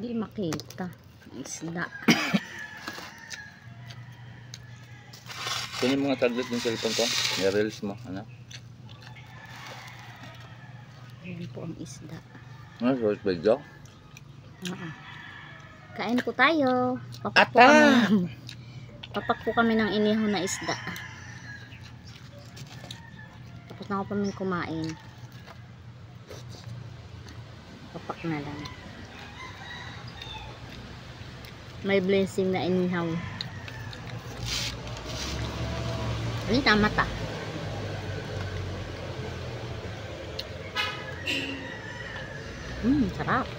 Di makita ang isda. Kunin mo nga tablet ng cellphone ko. I-reels mo. Ano? Ayan po ang isda. Ano? Short video? Kain po tayo. Papak po kami ng inihaw na isda. Tapos na ako pa min kumain. Papak na lang. May blessing na inihaw. Ay, tama ta. Sarap.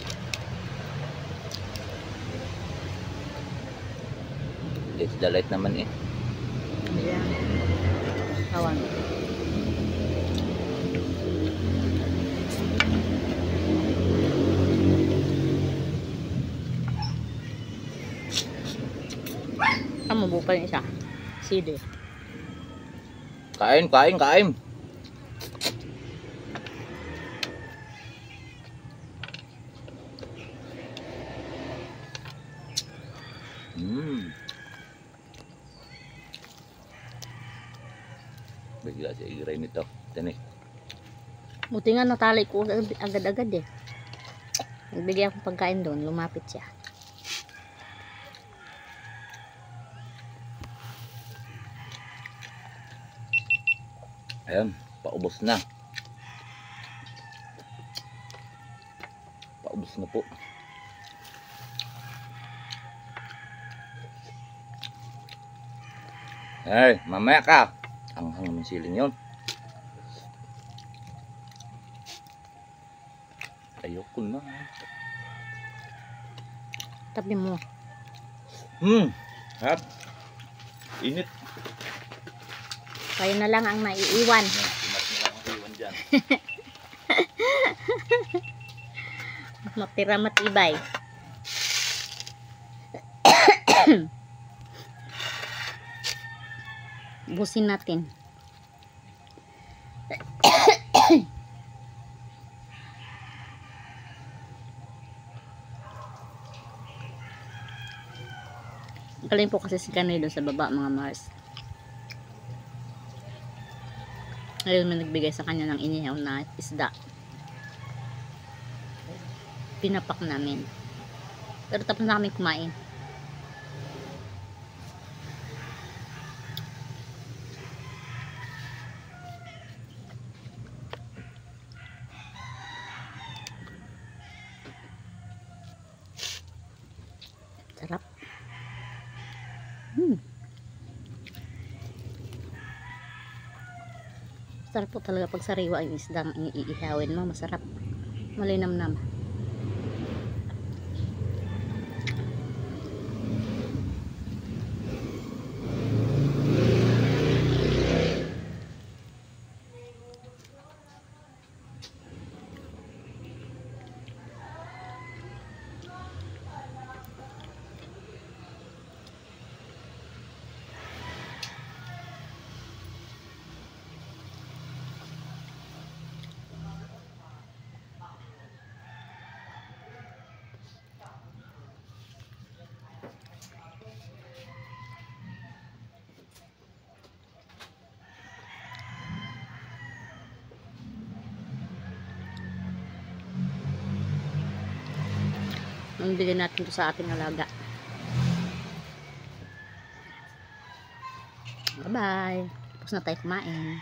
It's the light naman eh. Ayan. Kawan. Kamu buka yung isa. Sili. Kain, kain, kain. Bigla siya iray nito. Tinik. Buti nga natali ko agad-agad eh. Nagbigay akong pagkain doon. Lumapit siya. Ayan, paubos na. Paubos na po. Hey, mamaya ka. Hanghang naman siling yun. Ayoko na. Tabi mo. Hap. Init. Kayo na lang ang naiiwan. Mas na lang ang iwan dyan. Matira matibay. Busin natin. Galing po kasi si Kanoy doon sa baba, mga Mars. Ngayon may nagbigay sa kanya ng inihaw na isda. Pinapak namin. Pero tapos na kami kumain. Sarap. Sarap po talaga pag sariwa yung isdang iihawin mo. Masarap. Malinamnam. Bigyan natin ito sa ating alaga. Bye bye. Tapos na tayo kumain.